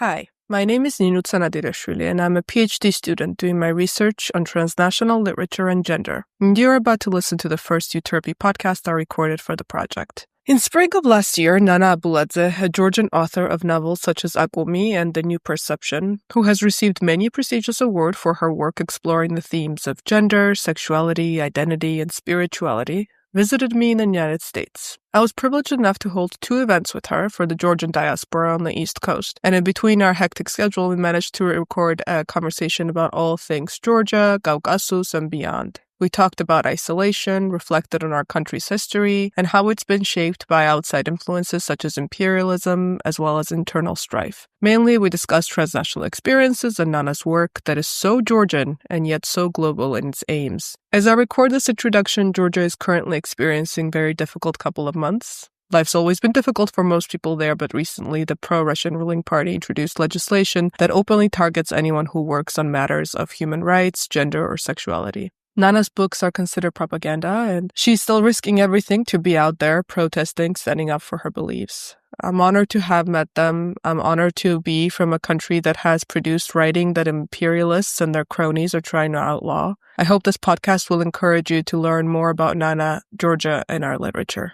Hi, my name is Ninutsa Nadirashvili, and I'm a PhD student doing my research on transnational literature and gender. And you're about to listen to the first EUTERPE podcast I recorded for the project. In spring of last year, Nana Abuladze, a Georgian author of novels such as Akumi and The New Perception, who has received many prestigious awards for her work exploring the themes of gender, sexuality, identity, and spirituality, visited me in the United States. I was privileged enough to hold 2 events with her for the Georgian diaspora on the East Coast, and in between our hectic schedule, we managed to record a conversation about all things Georgia, Caucasus, and beyond. We talked about isolation, reflected on our country's history, and how it's been shaped by outside influences such as imperialism, as well as internal strife. Mainly, we discussed transnational experiences and Nana's work that is so Georgian and yet so global in its aims. As I record this introduction, Georgia is currently experiencing a very difficult couple of months. Life's always been difficult for most people there, but recently the pro-Russian ruling party introduced legislation that openly targets anyone who works on matters of human rights, gender, or sexuality. Nana's books are considered propaganda, and she's still risking everything to be out there protesting, standing up for her beliefs. I'm honored to have met them. I'm honored to be from a country that has produced writing that imperialists and their cronies are trying to outlaw. I hope this podcast will encourage you to learn more about Nana, Georgia, and our literature.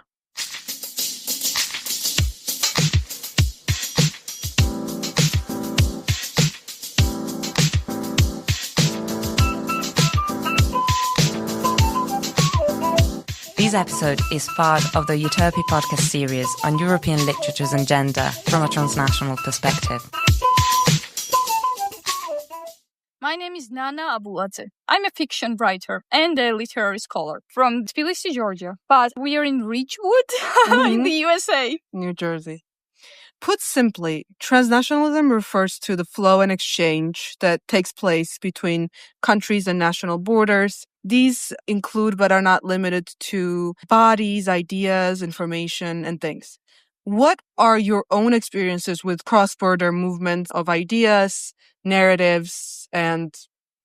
This episode is part of the EUTERPE podcast series on European literatures and gender from a transnational perspective. My name is Nana Abuladze. I'm a fiction writer and a literary scholar from Tbilisi, Georgia. But we are in Ridgewood in the USA. New Jersey. Put simply, transnationalism refers to the flow and exchange that takes place between countries and national borders. These include but are not limited to bodies, ideas, information, and things. What are your own experiences with cross-border movements of ideas, narratives, and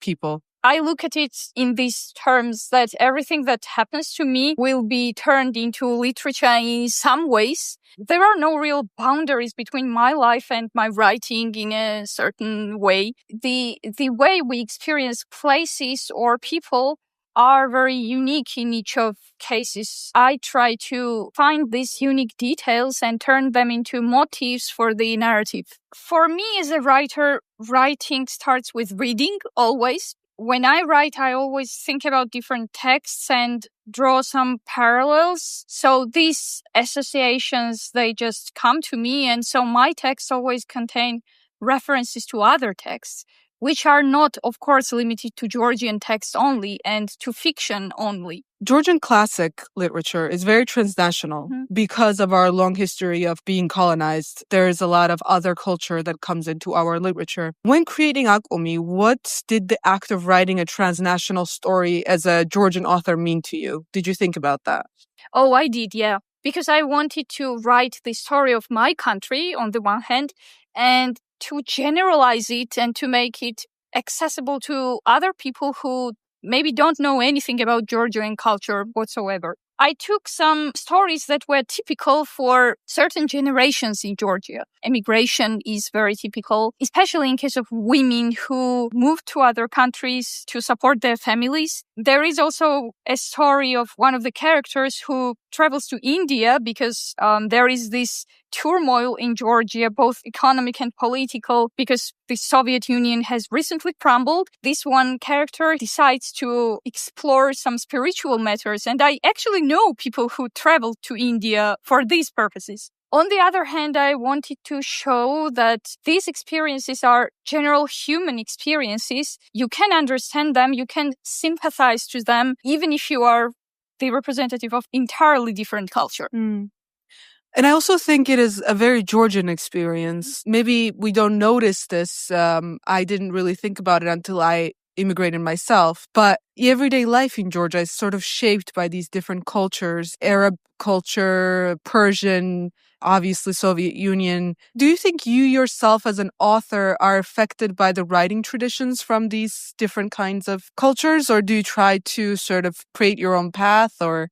people? I look at it in these terms that everything that happens to me will be turned into literature in some ways. There are no real boundaries between my life and my writing in a certain way. The way we experience places or people are very unique in each of cases. I try to find these unique details and turn them into motifs for the narrative. For me as a writer, writing starts with reading always. When I write, I always think about different texts and draw some parallels. So these associations, they just come to me. And so my texts always contain references to other texts, which are not, of course, limited to Georgian texts only and to fiction only. Georgian classic literature is very transnational because of our long history of being colonized. There is a lot of other culture that comes into our literature. When creating Akumi, what did the act of writing a transnational story as a Georgian author mean to you? Did you think about that? Oh, I did, yeah. Because I wanted to write the story of my country on the one hand and to generalize it and to make it accessible to other people who maybe don't know anything about Georgian culture whatsoever. I took some stories that were typical for certain generations in Georgia. Emigration is very typical, especially in case of women who move to other countries to support their families. There is also a story of one of the characters who travels to India because there is this turmoil in Georgia, both economic and political, because the Soviet Union has recently crumbled. This one character decides to explore some spiritual matters, and I actually know people who travel to India for these purposes. On the other hand, I wanted to show that these experiences are general human experiences. You can understand them, you can sympathize to them, even if you are the representative of entirely different culture. And I also think it is a very Georgian experience. Maybe we don't notice this. I didn't really think about it until I immigrated myself. But everyday life in Georgia is sort of shaped by these different cultures, Arab culture, Persian, obviously Soviet Union. Do you think you yourself as an author are affected by the writing traditions from these different kinds of cultures? Or do you try to sort of create your own path? Or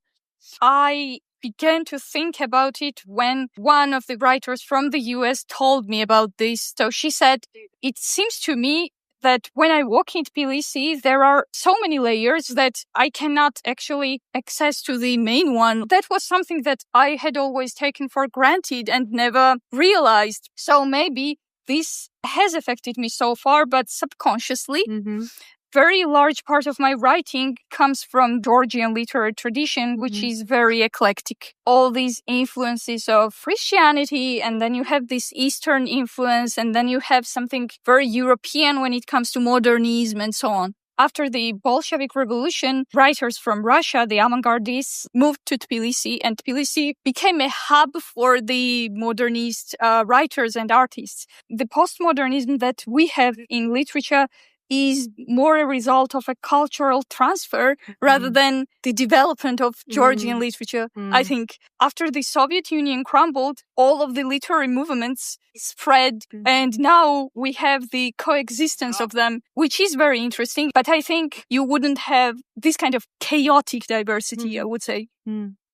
I began to think about it when one of the writers from the US told me about this. So she said, it seems to me that when I walk in Tbilisi, there are so many layers that I cannot actually access to the main one. That was something that I had always taken for granted and never realized. So maybe this has affected me so far, but subconsciously. Very large part of my writing comes from Georgian literary tradition, which is very eclectic. All these influences of Christianity, and then you have this Eastern influence, and then you have something very European when it comes to modernism and so on. After the Bolshevik Revolution, writers from Russia, the avant-gardists, moved to Tbilisi, and Tbilisi became a hub for the modernist writers and artists. The postmodernism that we have in literature is more a result of a cultural transfer rather than the development of Georgian literature. I think after the Soviet Union crumbled, all of the literary movements spread, and now we have the coexistence of them, which is very interesting. But I think you wouldn't have this kind of chaotic diversity, I would say.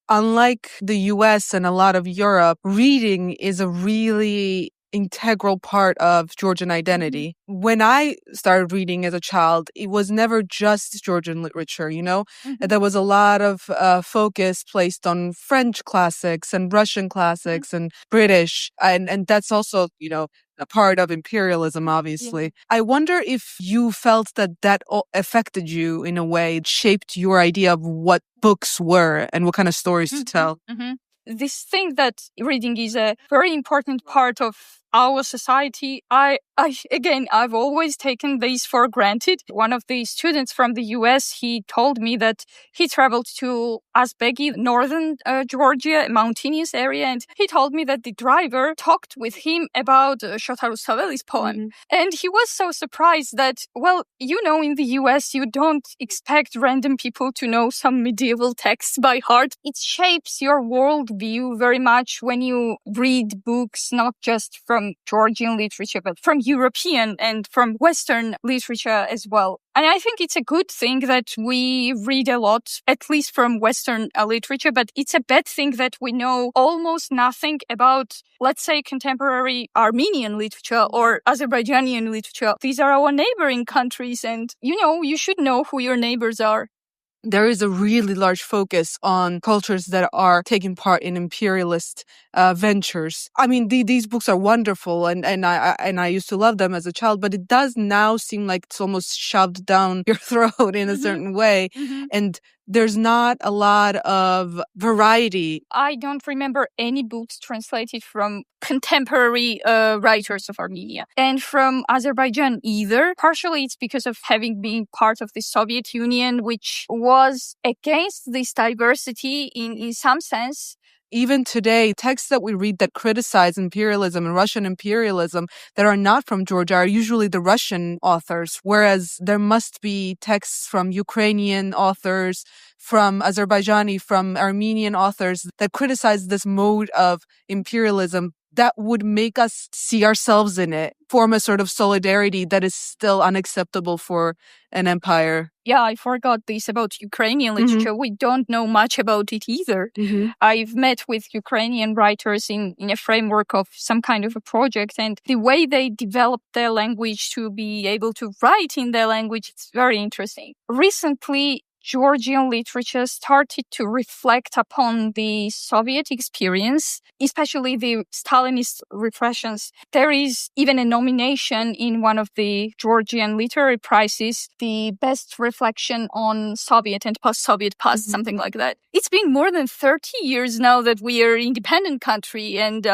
Unlike the US and a lot of Europe, reading is a really integral part of Georgian identity. When I started reading as a child, it was never just Georgian literature, you know? There was a lot of focus placed on French classics and Russian classics and British. And that's also, you know, a part of imperialism, obviously. I wonder if you felt that affected you in a way, shaped your idea of what books were and what kind of stories to tell. This thing that reading is a very important part of our society, I've always taken this for granted. One of the students from the US, he told me that he traveled to Azbegi, northern Georgia, a mountainous area, and he told me that the driver talked with him about Shotaru Saveli's poem. And he was so surprised that, well, you know, in the US, you don't expect random people to know some medieval texts by heart. It shapes your worldview very much when you read books, not just from Georgian literature, but from European and from Western literature as well. And I think it's a good thing that we read a lot, at least from Western literature, but it's a bad thing that we know almost nothing about, let's say, contemporary Armenian literature or Azerbaijani literature. These are our neighboring countries, and, you know, you should know who your neighbors are. There is a really large focus on cultures that are taking part in imperialist ventures. I mean, these books are wonderful, and I used to love them as a child, but it does now seem like it's almost shoved down your throat in a certain way, and there's not a lot of variety. I don't remember any books translated from contemporary writers of Armenia and from Azerbaijan either. Partially it's because of having been part of the Soviet Union, which was against this diversity in some sense. Even today, texts that we read that criticize imperialism and Russian imperialism that are not from Georgia are usually the Russian authors, whereas there must be texts from Ukrainian authors, from Azerbaijani, from Armenian authors that criticize this mode of imperialism that would make us see ourselves in it, form a sort of solidarity that is still unacceptable for an empire. Yeah, I forgot this about Ukrainian literature. We don't know much about it either. I've met with Ukrainian writers in a framework of some kind of a project, and the way they developed their language to be able to write in their language, it's very interesting. Recently, Georgian literature started to reflect upon the Soviet experience, especially the Stalinist repressions. There is even a nomination in one of the Georgian literary prizes, the best reflection on Soviet and post-Soviet past, something like that. It's been more than 30 years now that we are an independent country, and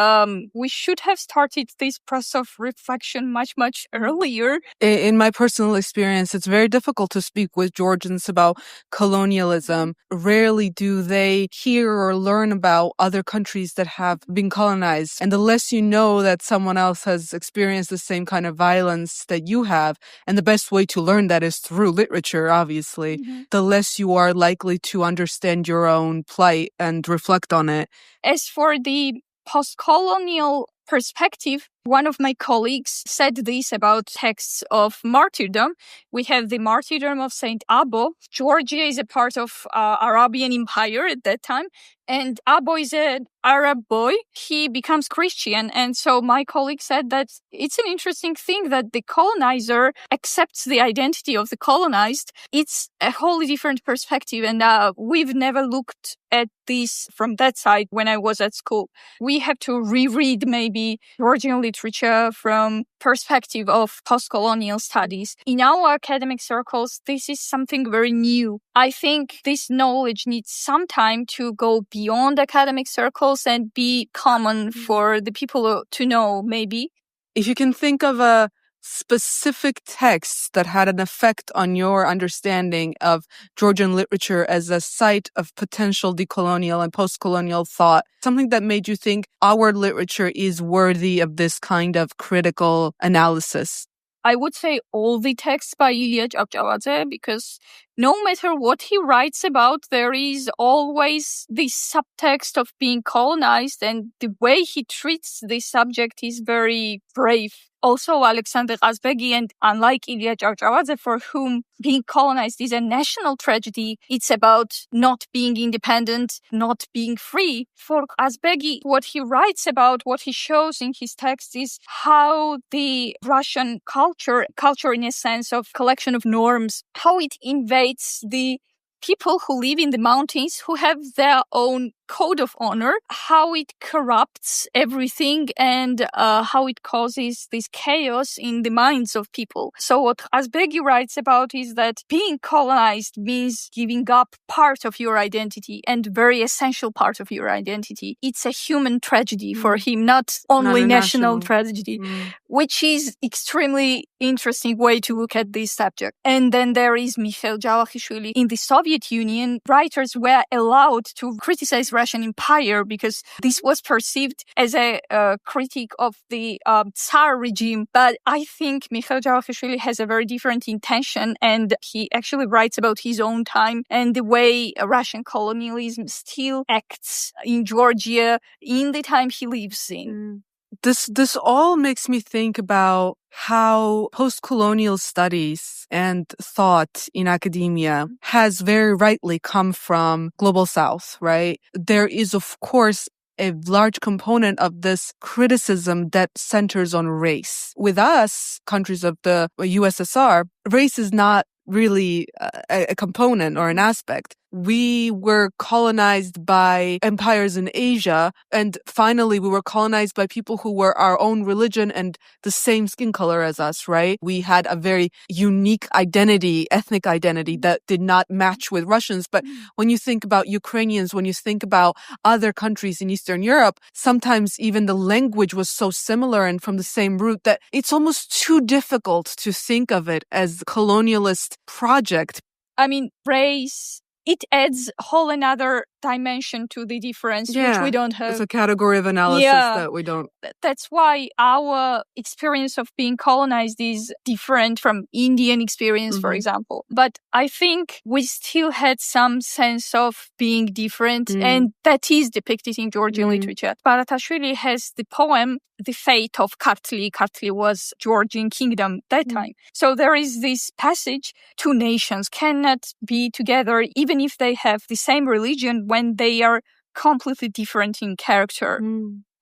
we should have started this process of reflection much, much earlier. In my personal experience, it's very difficult to speak with Georgians about colonialism. Rarely do they hear or learn about other countries that have been colonized. And the less you know that someone else has experienced the same kind of violence that you have, and the best way to learn that is through literature, obviously, the less you are likely to understand your own plight and reflect on it. As for the post-colonial perspective, One of my colleagues said this about texts of martyrdom. We have the martyrdom of Saint Abo. Georgia is a part of Arabian Empire at that time. And Abo is an Arab boy. He becomes Christian. And so my colleague said that it's an interesting thing that the colonizer accepts the identity of the colonized. It's a wholly different perspective. And we've never looked at this from that side when I was at school. We have to reread maybe Georgian literature from perspective of post-colonial studies. In our academic circles, this is something very new. I think this knowledge needs some time to go beyond academic circles and be common for the people to know, maybe. If you can think of a specific text that had an effect on your understanding of Georgian literature as a site of potential decolonial and post-colonial thought, something that made you think our literature is worthy of this kind of critical analysis? I would say all the texts by Ilia Cavcavadze, because no matter what he writes about, there is always this subtext of being colonized, and the way he treats this subject is very brave. Also, Alexander Azbegi, and unlike Ilia Cavcavadze, for whom being colonized is a national tragedy, it's about not being independent, not being free. For Azbegi, what he writes about, what he shows in his text is how the Russian culture in a sense of collection of norms, how it invades the people who live in the mountains, who have their own code of honor, how it corrupts everything and how it causes this chaos in the minds of people. So what Azbegi writes about is that being colonized means giving up part of your identity and very essential part of your identity. It's a human tragedy for him, not only national tragedy, which is extremely interesting way to look at this subject. And then there is Mikhail Jawakhishvili. In the Soviet Union, writers were allowed to criticize Russian Empire because this was perceived as a critique of the Tsar regime. But I think Mikhail Jawakhishvili has a very different intention, and he actually writes about his own time and the way Russian colonialism still acts in Georgia in the time he lives in. This all makes me think about how post-colonial studies and thought in academia has very rightly come from Global South, right? There is, of course, a large component of this criticism that centers on race. With us, countries of the USSR, race is not really a component or an aspect. We were colonized by empires in Asia, and finally we were colonized by people who were our own religion and the same skin color as us, right? We had a very unique identity, ethnic identity that did not match with Russians. But when you think about Ukrainians, when you think about other countries in Eastern Europe, sometimes even the language was so similar and from the same root that it's almost too difficult to think of it as a colonialist project. I mean, race, it adds a whole another dimension to the difference, which we don't have. It's a category of analysis that we don't. That's why our experience of being colonized is different from Indian experience, for example. But I think we still had some sense of being different, and that is depicted in Georgian literature. Baratashvili has the poem, The Fate of Kartli. Kartli was Georgian kingdom that time. So there is this passage, two nations cannot be together even if they have the same religion when they are completely different in character.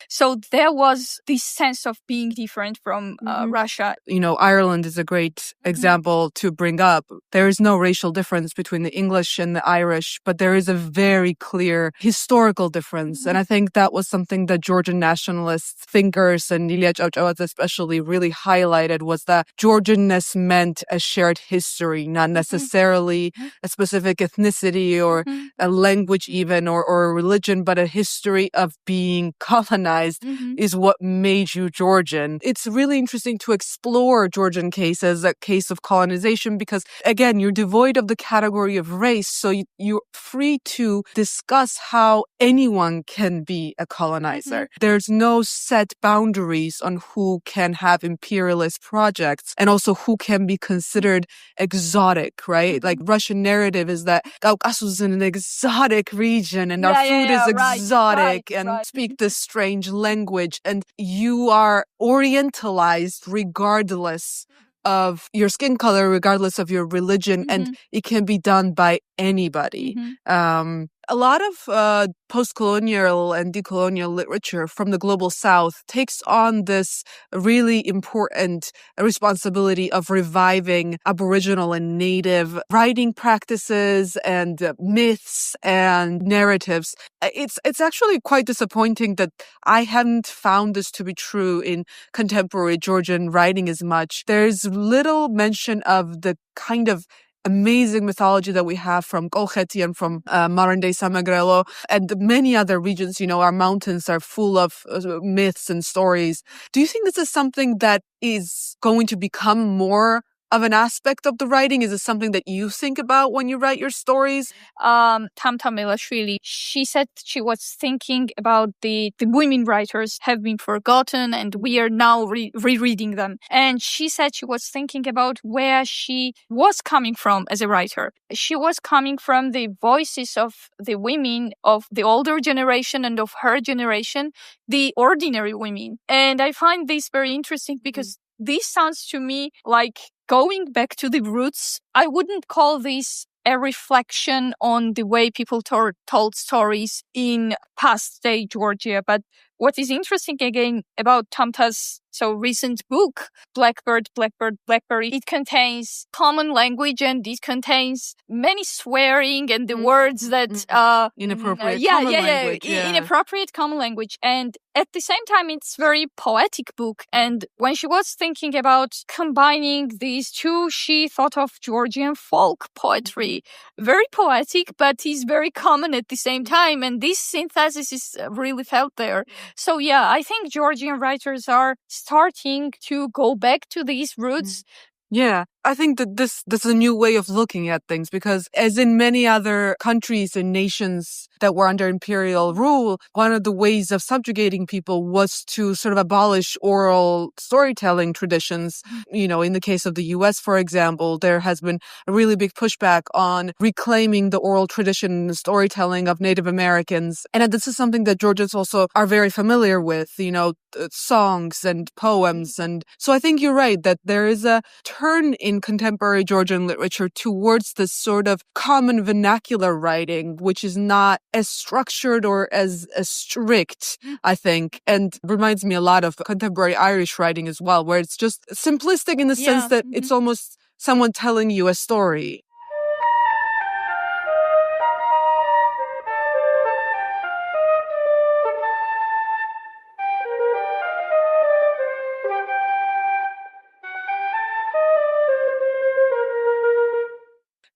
So there was this sense of being different from Russia. You know, Ireland is a great example to bring up. There is no racial difference between the English and the Irish, but there is a very clear historical difference. And I think that was something that Georgian nationalist thinkers and Ilia Cavcavadze especially really highlighted, was that Georgianness meant a shared history, not necessarily a specific ethnicity or a language even or a religion, but a history of being colonized is what made you Georgian. It's really interesting to explore Georgian case as a case of colonization because, again, you're devoid of the category of race, so you're free to discuss how anyone can be a colonizer. There's no set boundaries on who can have imperialist projects and also who can be considered exotic, right? Like Russian narrative is that Caucasus is an exotic region and our food is exotic and speak this strange change language, and you are orientalized regardless of your skin color, regardless of your religion, and it can be done by anybody. A lot of post-colonial and decolonial literature from the global south takes on this really important responsibility of reviving Aboriginal and Native writing practices and myths and narratives. It's actually quite disappointing that I haven't found this to be true in contemporary Georgian writing as much. There's little mention of the kind of amazing mythology that we have from Kolkheti and from modern-day Samegrelo and many other regions. Our mountains are full of myths and stories. Do you think this is something that is going to become more of an aspect of the writing? Is it something that you think about when you write your stories? Tamtam Melashvili, she said she was thinking about the women writers have been forgotten and we are now rereading them. And she said she was thinking about where she was coming from as a writer. She was coming from the voices of the women of the older generation and of her generation, the ordinary women. And I find this very interesting because this sounds to me like going back to the roots. I wouldn't call this a reflection on the way people told stories in past day Georgia. But what is interesting again about Tamta's recent book, Blackbird, Blackbird, Blackberry, it contains common language and it contains many swearing and the words that inappropriate common language. Inappropriate common language. And at the same time, it's very poetic book. And when she was thinking about combining these two, she thought of Georgian folk poetry. Very poetic, but is very common at the same time. And this synthesis is really felt there. So yeah, I think Georgian writers are starting to go back to these roots. Yeah, I think that this is a new way of looking at things because as in many other countries and nations that were under imperial rule, one of the ways of subjugating people was to sort of abolish oral storytelling traditions. In the case of the US, for example, there has been a really big pushback on reclaiming the oral tradition and storytelling of Native Americans. And this is something that Georgians also are very familiar with, songs and poems. And so I think you're right that there is a turn in contemporary Georgian literature towards this sort of common vernacular writing, which is not as structured or as strict, I think, and reminds me a lot of contemporary Irish writing as well, where it's just simplistic in the sense that it's almost someone telling you a story.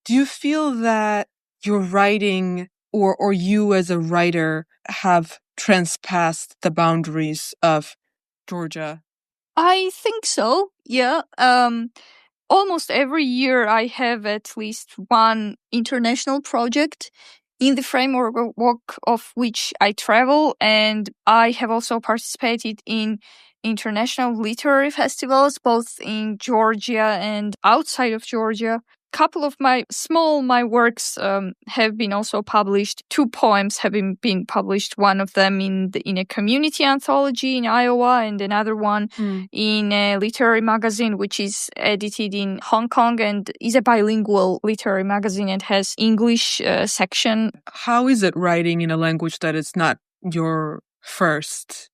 Do you feel that your writing or you as a writer have transpassed the boundaries of Georgia? I think so, yeah. Almost every year I have at least one international project in the framework of which I travel, and I have also participated in international literary festivals, both in Georgia and outside of Georgia. Couple of my works have been also published. 2 poems have been published. One of them in a community anthology in Iowa, and another one in a literary magazine which is edited in Hong Kong and is a bilingual literary magazine and has English section. How is it writing in a language that is not your first?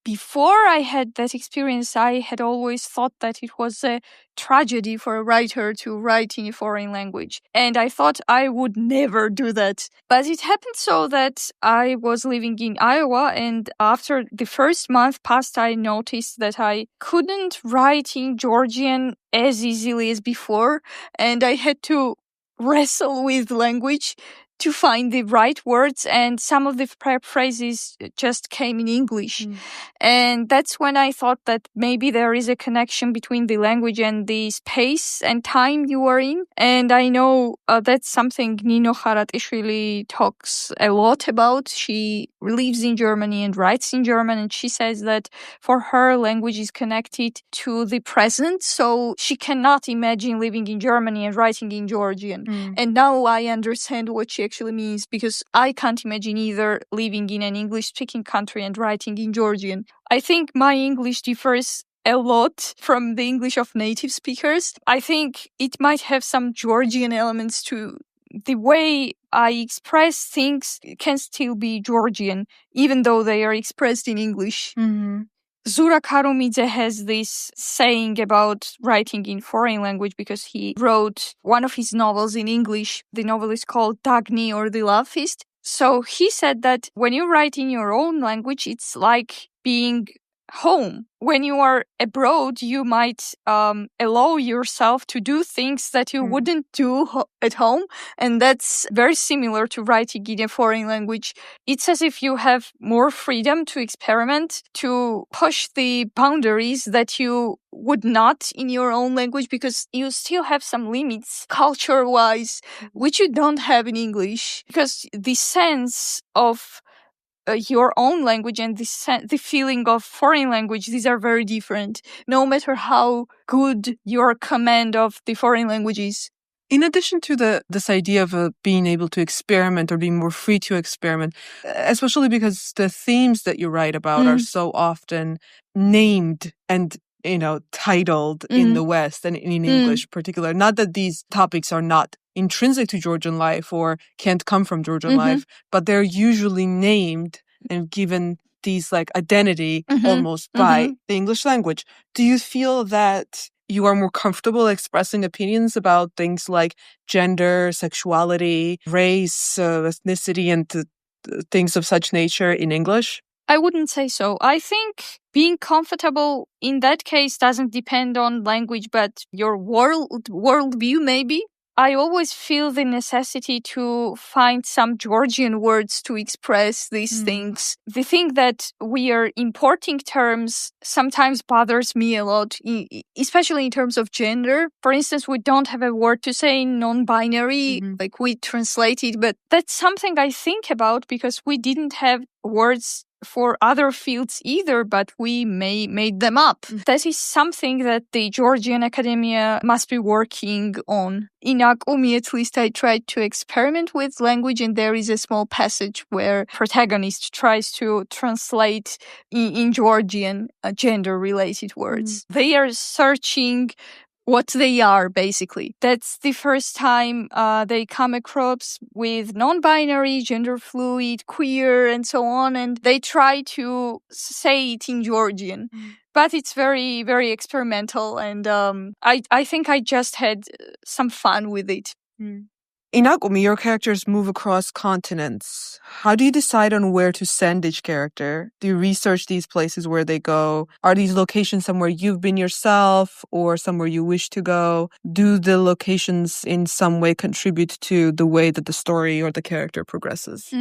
Before I had that experience, I had always thought that it was a tragedy for a writer to write in a foreign language. And I thought I would never do that. But it happened so that I was living in Iowa, and after the first month passed, I noticed that I couldn't write in Georgian as easily as before. And I had to wrestle with language to find the right words, and some of the phrases just came in English. And that's when I thought that maybe there is a connection between the language and the space and time you are in. And I know that's something Nino Haratishvili talks a lot about. She lives in Germany and writes in German, and she says that for her, language is connected to the present, so she cannot imagine living in Germany and writing in Georgian. And now I understand what she actually means, because I can't imagine either living in an English-speaking country and writing in Georgian. I think my English differs a lot from the English of native speakers. I think it might have some Georgian elements to the way I express things can still be Georgian, even though they are expressed in English. Mm-hmm. Zura Karumidze has this saying about writing in foreign language because he wrote one of his novels in English. The novel is called Dagny, or The Love Feast. So he said that when you write in your own language, it's like being home. When you are abroad, you might allow yourself to do things that you wouldn't do at home. And that's very similar to writing in a foreign language. It's as if you have more freedom to experiment, to push the boundaries that you would not in your own language, because you still have some limits culture-wise, which you don't have in English. Because the sense of your own language and the feeling of foreign language, these are very different, no matter how good your command of the foreign language is. In addition to this idea of being able to experiment or being more free to experiment, especially because the themes that you write about are so often named and titled in the West and in English particular. Not that these topics are not intrinsic to Georgian life or can't come from Georgian life, but they're usually named and given these like identity almost by the English language. Do you feel that you are more comfortable expressing opinions about things like gender, sexuality, race, ethnicity, and things of such nature in English? I wouldn't say so. I think being comfortable in that case doesn't depend on language, but your worldview maybe. I always feel the necessity to find some Georgian words to express these things. The thing that we are importing terms sometimes bothers me a lot, especially in terms of gender. For instance, we don't have a word to say non-binary, like we translate it, but that's something I think about because we didn't have words for other fields either, but we made them up. That is something that the Georgian academia must be working on. In Akumi, at least, I tried to experiment with language, and there is a small passage where protagonist tries to translate in Georgian gender-related words. They are searching what they are, basically. That's the first time they come across with non-binary, gender fluid, queer, and so on, and they try to say it in Georgian. But it's very, very experimental, and I think I just had some fun with it. In Akumi, your characters move across continents. How do you decide on where to send each character? Do you research these places where they go? Are these locations somewhere you've been yourself or somewhere you wish to go? Do the locations in some way contribute to the way that the story or the character progresses?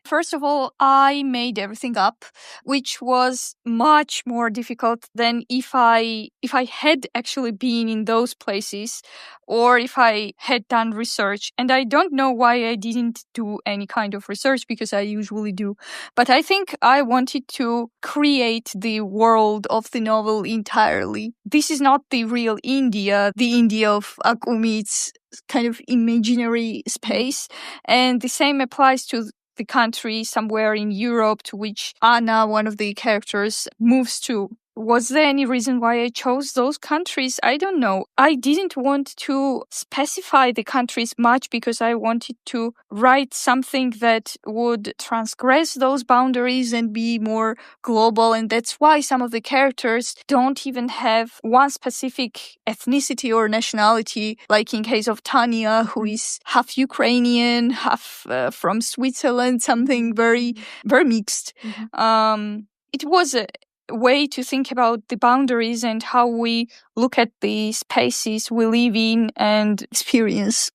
First of all, I made everything up, which was much more difficult than if I had actually been in those places or if I had done research. And I don't know why I didn't do any kind of research, because I usually do. But I think I wanted to create the world of the novel entirely. This is not the real India, the India of Akumi. It's kind of imaginary space. And the same applies to the country somewhere in Europe to which Anna, one of the characters, moves to. Was there any reason why I chose those countries? I don't know. I didn't want to specify the countries much because I wanted to write something that would transgress those boundaries and be more global. And that's why some of the characters don't even have one specific ethnicity or nationality, like in case of Tanya, who is half Ukrainian, half from Switzerland, something very, very mixed. It was a way to think about the boundaries and how we look at the spaces we live in and experience.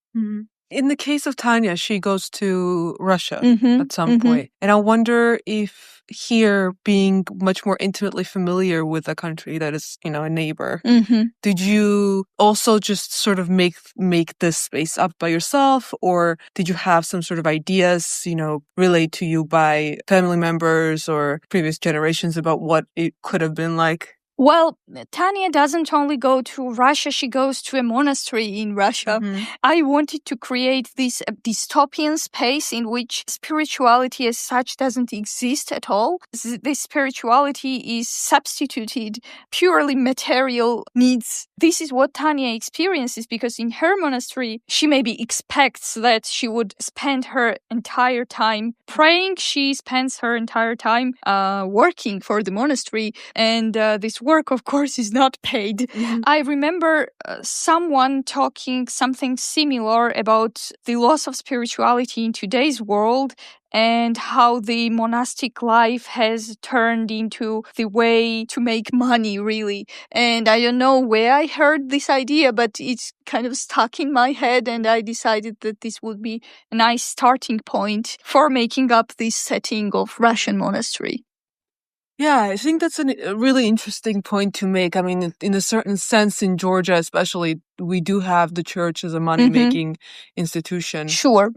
In the case of Tanya, she goes to Russia at some point. And I wonder if here, being much more intimately familiar with a country that is, a neighbor, did you also just sort of make this space up by yourself? Or did you have some sort of ideas, relayed to you by family members or previous generations about what it could have been like? Well, Tanya doesn't only go to Russia, she goes to a monastery in Russia. Mm-hmm. I wanted to create this dystopian space in which spirituality as such doesn't exist at all. This spirituality is substituted purely material needs. This is what Tanya experiences because in her monastery, she maybe expects that she would spend her entire time praying. She spends her entire time working for the monastery, and this work, of course, is not paid. Mm-hmm. I remember someone talking something similar about the loss of spirituality in today's world and how the monastic life has turned into the way to make money, really. And I don't know where I heard this idea, but it's kind of stuck in my head, and I decided that this would be a nice starting point for making up this setting of Russian monastery. Yeah, I think that's a really interesting point to make. I mean, in a certain sense, in Georgia especially, we do have the church as a money-making institution. Sure.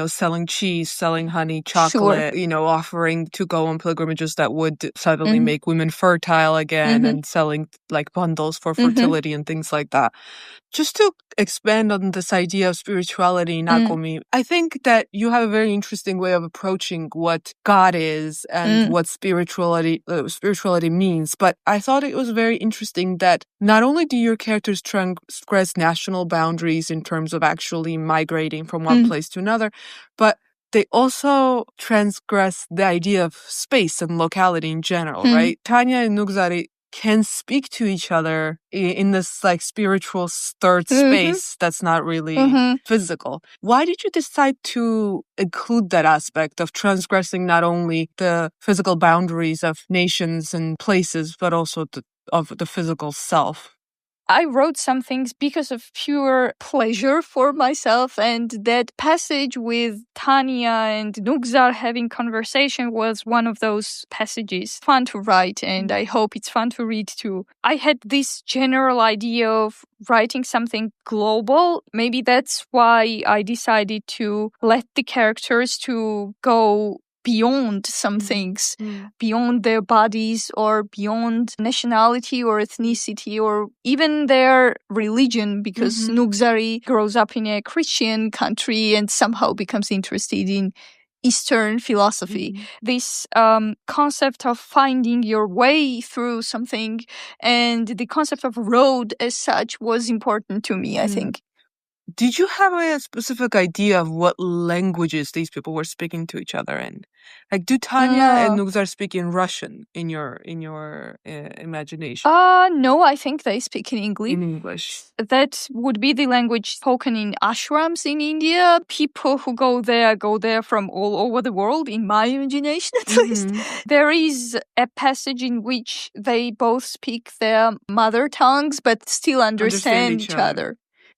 Selling cheese, selling honey, chocolate, offering to go on pilgrimages that would suddenly make women fertile again, and selling like bundles for fertility and things like that. Just to expand on this idea of spirituality in Akumi, I think that you have a very interesting way of approaching what God is and what spirituality means. But I thought it was very interesting that not only do your characters transgress national boundaries in terms of actually migrating from one place to another, but they also transgress the idea of space and locality in general, right? Tanya and Nugzari can speak to each other in this like spiritual third space that's not really physical. Why did you decide to include that aspect of transgressing not only the physical boundaries of nations and places, but also of the physical self? I wrote some things because of pure pleasure for myself, and that passage with Tanya and Nugzar having conversation was one of those passages. Fun to write, and I hope it's fun to read too. I had this general idea of writing something global. Maybe that's why I decided to let the characters to go beyond some things, beyond their bodies or beyond nationality or ethnicity or even their religion, because Nugzari grows up in a Christian country and somehow becomes interested in Eastern philosophy. This concept of finding your way through something and the concept of road as such was important to me, I think. Did you have a specific idea of what languages these people were speaking to each other in? Like, do Tanya and Nugzar speak in Russian in your imagination? No, I think they speak in English. In English. That would be the language spoken in ashrams in India. People who go there from all over the world, in my imagination at least. There is a passage in which they both speak their mother tongues but still understand each other.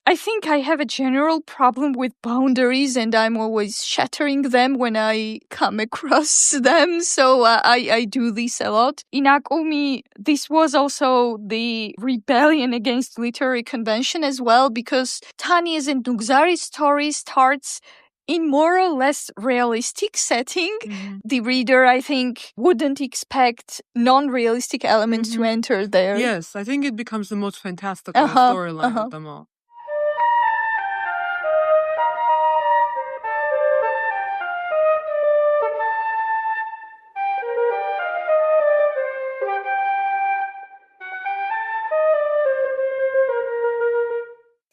I think I have a general problem with boundaries, and I'm always shattering them when I come across them, so I do this a lot. In Akumi, this was also the rebellion against literary convention as well, because Tanya's and Nugzari's story starts in more or less realistic setting. The reader, I think, wouldn't expect non-realistic elements to enter there. Yes, I think it becomes the most fantastical storyline of them all.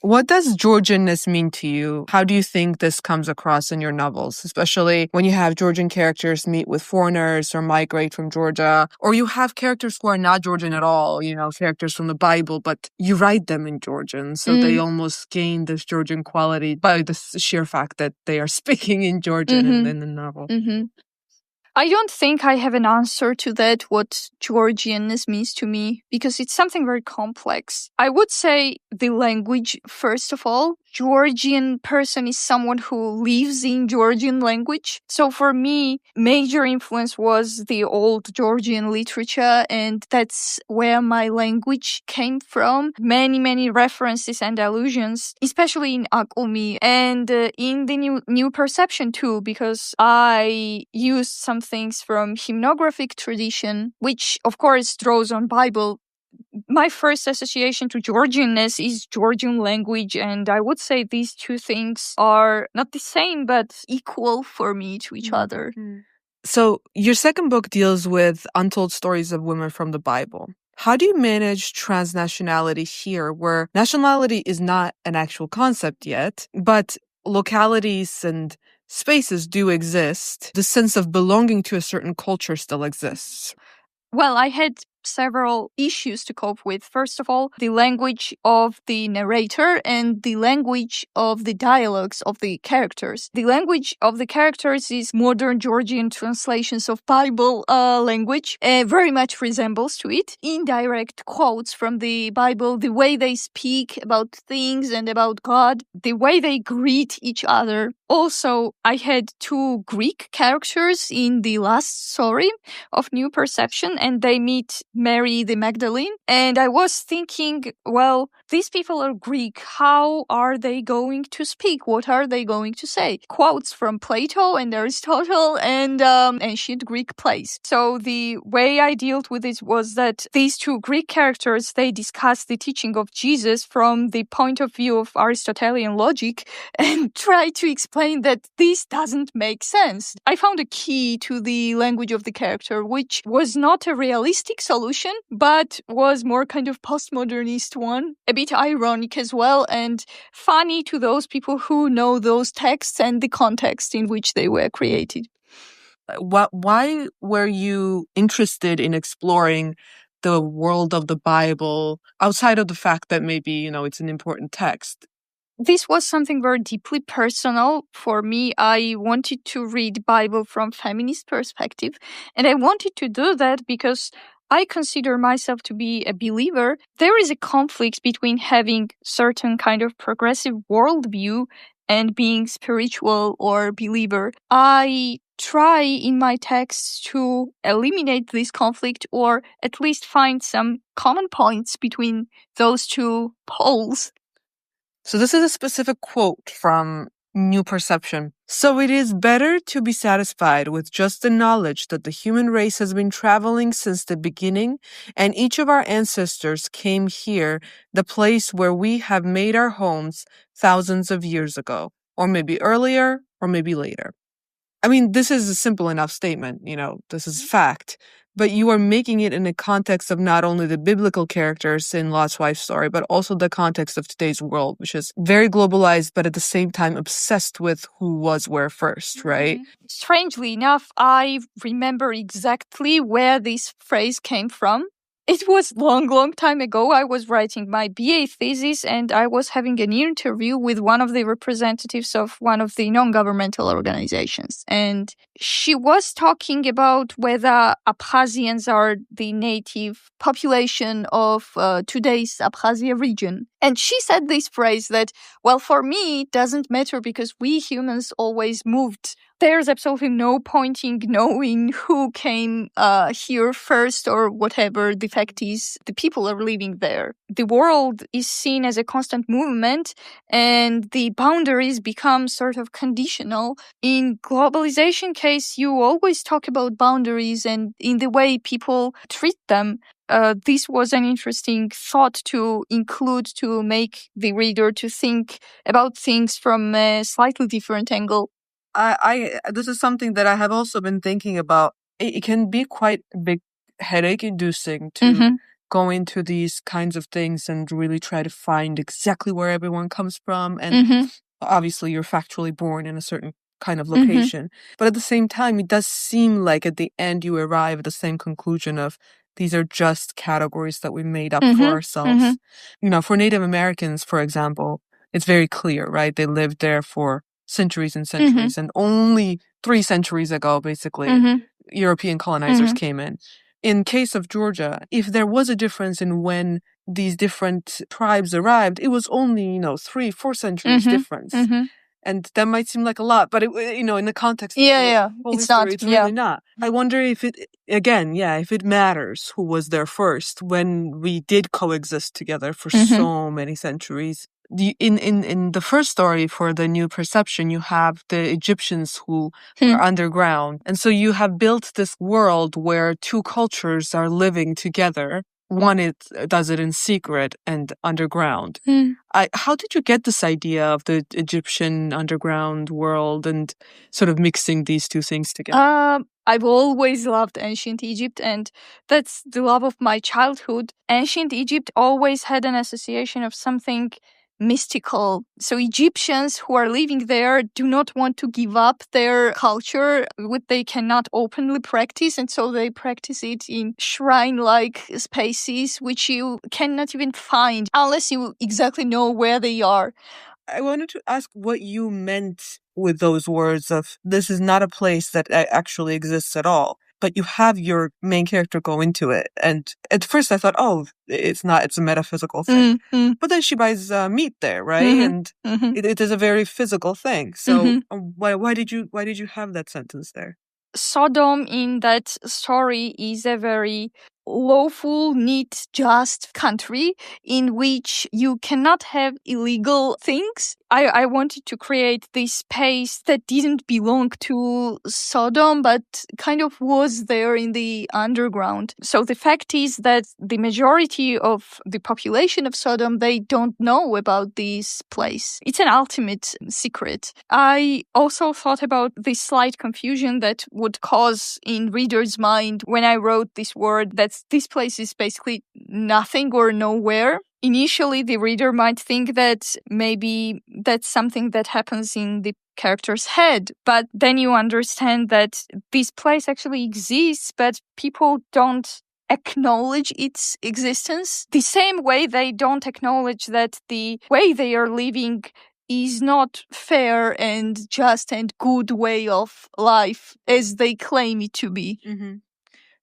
What does Georgianness mean to you? How do you think this comes across in your novels, especially when you have Georgian characters meet with foreigners or migrate from Georgia, or you have characters who are not Georgian at all, characters from the Bible, but you write them in Georgian, so they almost gain this Georgian quality by the sheer fact that they are speaking in Georgian in the novel. I don't think I have an answer to that, what Georgianness means to me, because it's something very complex. I would say the language, first of all. Georgian person is someone who lives in Georgian language. So for me, major influence was the old Georgian literature, and that's where my language came from. Many, many references and allusions, especially in Akumi and in the new perception too, because I used some things from hymnographic tradition, which of course draws on Bible my first association to Georgianness is Georgian language, and I would say these two things are not the same, but equal for me to each other. So your second book deals with untold stories of women from the Bible. How do you manage transnationality here, where nationality is not an actual concept yet, but localities and spaces do exist? The sense of belonging to a certain culture still exists. Well, I had several issues to cope with. First of all, the language of the narrator and the language of the dialogues of the characters. The language of the characters is modern Georgian translations of Bible language, very much resembles to it. Indirect quotes from the Bible, the way they speak about things and about God, the way they greet each other. Also, I had two Greek characters in the last story of New Perception, and they meet Mary the Magdalene. And I was thinking, well, these people are Greek. How are they going to speak? What are they going to say? Quotes from Plato and Aristotle and ancient Greek plays. So the way I dealt with it was that these two Greek characters, they discuss the teaching of Jesus from the point of view of Aristotelian logic and try to explain that this doesn't make sense. I found a key to the language of the character, which was not a realistic solution, but was more kind of postmodernist one, a bit ironic as well, and funny to those people who know those texts and the context in which they were created. Why were you interested in exploring the world of the Bible outside of the fact that maybe, it's an important text? This was something very deeply personal for me. I wanted to read Bible from feminist perspective, and I wanted to do that because I consider myself to be a believer. There is a conflict between having certain kind of progressive worldview and being spiritual or believer. I try in my texts to eliminate this conflict or at least find some common points between those two poles. So this is a specific quote from New Perception. So it is better to be satisfied with just the knowledge that the human race has been traveling since the beginning, and each of our ancestors came here, the place where we have made our homes thousands of years ago, or maybe earlier, or maybe later. I mean, this is a simple enough statement, this is fact. But you are making it in the context of not only the biblical characters in Lot's wife's story, but also the context of today's world, which is very globalized, but at the same time obsessed with who was where first, right? Strangely enough, I remember exactly where this phrase came from. It was long time ago. I was writing my BA thesis and I was having an interview with one of the representatives of one of the non-governmental organizations. And she was talking about whether Abkhazians are the native population of today's Abkhazia region. And she said this phrase that, well, for me, it doesn't matter because we humans always moved. There's absolutely no point in knowing who came here first or whatever. The fact is, the people are living there. The world is seen as a constant movement and the boundaries become sort of conditional. In globalization case, you always talk about boundaries and in the way people treat them. This was an interesting thought to include to make the reader to think about things from a slightly different angle. This is something that I have also been thinking about. It can be quite a big headache-inducing to go into these kinds of things and really try to find exactly where everyone comes from. And obviously, you're factually born in a certain kind of location. But at the same time, it does seem like at the end you arrive at the same conclusion of these are just categories that we made up for ourselves. For Native Americans, for example, it's very clear, right? They lived there for centuries and centuries, and only 3 centuries ago, basically, European colonizers came in. In case of Georgia, if there was a difference in when these different tribes arrived, it was only, 3-4 centuries difference. And that might seem like a lot, but in the context of the whole history, it's really not. I wonder if it matters who was there first when we did coexist together for so many centuries. In the first story for the New Perception, you have the Egyptians who are underground. And so you have built this world where 2 cultures are living together. one does it in secret and underground. How did you get this idea of the Egyptian underground world and sort of mixing these two things together? I've always loved ancient Egypt, and that's the love of my childhood. Ancient Egypt always had an association of something mystical. So Egyptians who are living there do not want to give up their culture, which they cannot openly practice, and so they practice it in shrine-like spaces, which you cannot even find unless you exactly know where they are. I wanted to ask what you meant with those words of this is not a place that actually exists at all. But you have your main character go into it. And at first I thought, oh, it's not, it's a metaphysical thing. But then she buys meat there, right? And it is a very physical thing. So why did you have that sentence there? Sodom in that story is a very lawful, neat, just country in which you cannot have illegal things. I wanted to create this space that didn't belong to Sodom, but kind of was there in the underground. So the fact is that the majority of the population of Sodom, they don't know about this place. It's an ultimate secret. I also thought about the slight confusion that would cause in reader's mind when I wrote this word that this place is basically nothing or nowhere. Initially, the reader might think that maybe that's something that happens in the character's head, but then you understand that this place actually exists, but people don't acknowledge its existence the same way they don't acknowledge that the way they are living is not fair and just and good way of life as they claim it to be.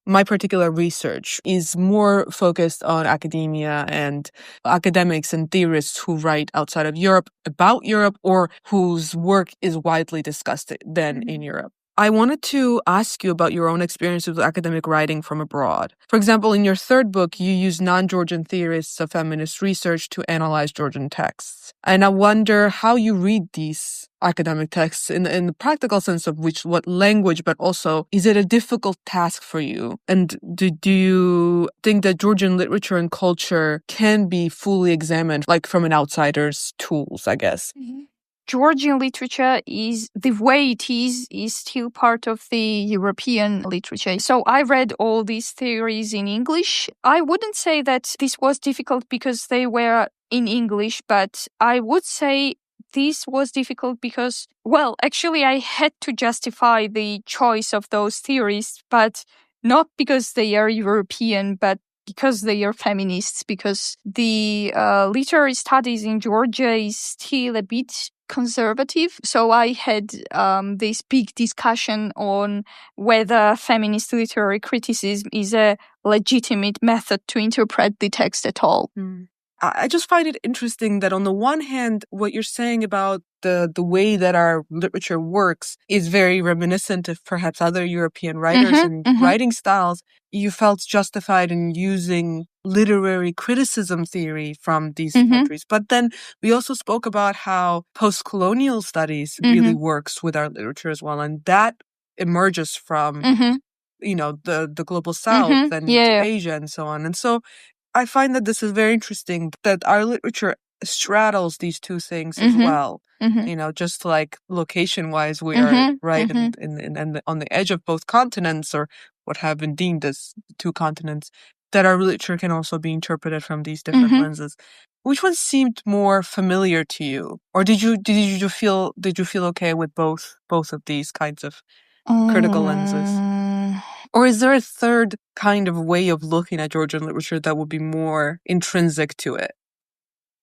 My particular research is more focused on academia and academics and theorists who write outside of Europe about Europe or whose work is widely discussed then in Europe. I wanted to ask you about your own experience with academic writing from abroad. For example, in your third book, you use non-Georgian theorists of feminist research to analyze Georgian texts. And I wonder how you read these academic texts in the practical sense of what language, but also, is it a difficult task for you? And do you think that Georgian literature and culture can be fully examined, like from an outsider's tools, I guess? Georgian literature is the way it is still part of the European literature. So I read all these theories in English. I wouldn't say that this was difficult because they were in English, but I would say this was difficult because, well, actually I had to justify the choice of those theories, but not because they are European, but because they are feminists, because the literary studies in Georgia is still a bit conservative. So I had this big discussion on whether feminist literary criticism is a legitimate method to interpret the text at all. I just find it interesting that on the one hand, what you're saying about the way that our literature works is very reminiscent of perhaps other European writers and writing styles. You felt justified in using literary criticism theory from these countries. But then we also spoke about how post-colonial studies really works with our literature as well. And that emerges from, the global South and Asia and so on. And so I find that this is very interesting that our literature straddles these two things as well. Just like location-wise, we are right in on the edge of both continents, or what have been deemed as two continents, that our literature can also be interpreted from these different lenses. Which one seemed more familiar to you, or did you feel okay with both of these kinds of critical lenses? Or is there a third kind of way of looking at Georgian literature that would be more intrinsic to it?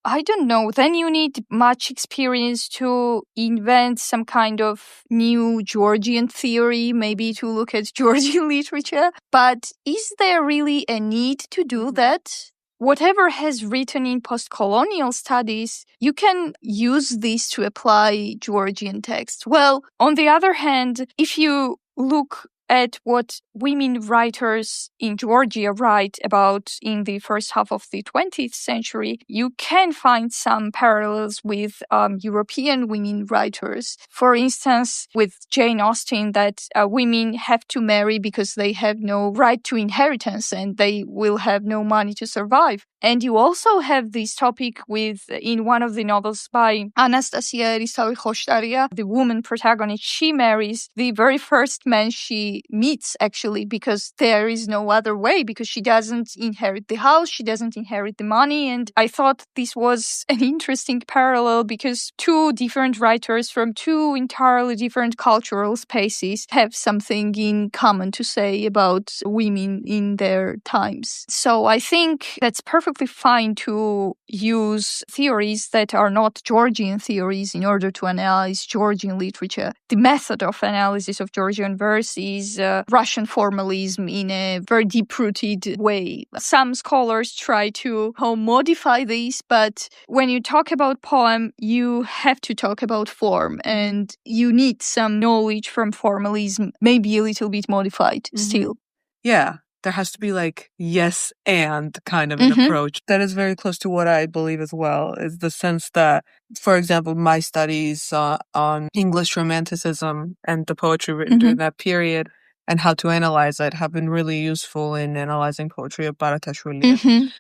I don't know. Then you need much experience to invent some kind of new Georgian theory, maybe to look at Georgian literature. But is there really a need to do that? Whatever has written in post-colonial studies, you can use this to apply Georgian text. Well, on the other hand, if you look at what women writers in Georgia write about in the first half of the 20th century, you can find some parallels with European women writers. For instance, with Jane Austen, that women have to marry because they have no right to inheritance and they will have no money to survive. And you also have this topic in one of the novels by Anastasia Eristavi-Khoshtaria, the woman protagonist. She marries the very first man she meets, actually, because there is no other way, because she doesn't inherit the house, she doesn't inherit the money. And I thought this was an interesting parallel because two different writers from two entirely different cultural spaces have something in common to say about women in their times. So I think that's perfectly fine to use theories that are not Georgian theories in order to analyze Georgian literature. The method of analysis of Georgian verse is Russian formalism in a very deep-rooted way. Some scholars try to modify this, but when you talk about poem, you have to talk about form, and you need some knowledge from formalism, maybe a little bit modified still. Yeah. There has to be like yes and kind of an approach. That is very close to what I believe as well, is the sense that, for example, my studies on English Romanticism and the poetry written during that period and how to analyze it have been really useful in analyzing poetry of Baratashvili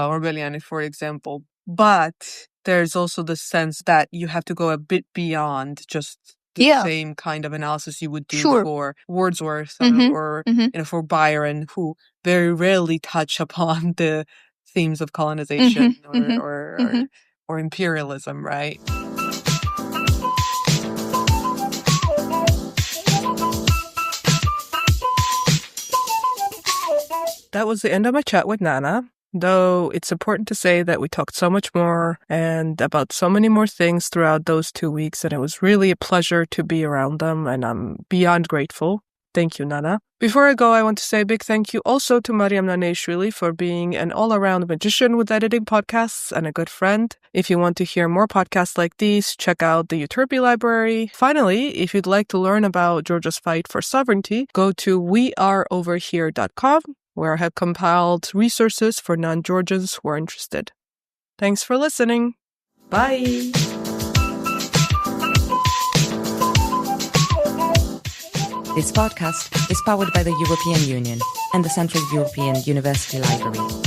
or Beliani, for example. But there's also the sense that you have to go a bit beyond just the same kind of analysis you would do for Wordsworth or for Byron, who very rarely touch upon the themes of colonization or imperialism, right? That was the end of my chat with Nana. Though it's important to say that we talked so much more and about so many more things throughout those 2 weeks, and it was really a pleasure to be around them, and I'm beyond grateful. Thank you, Nana. Before I go, I want to say a big thank you also to Mariam Nadirashvili for being an all-around magician with editing podcasts and a good friend. If you want to hear more podcasts like these, check out the EUTERPE library. Finally, if you'd like to learn about Georgia's fight for sovereignty, go to weareoverhere.com, where I have compiled resources for non-Georgians who are interested. Thanks for listening. Bye! This podcast is powered by the European Union and the Central European University Library.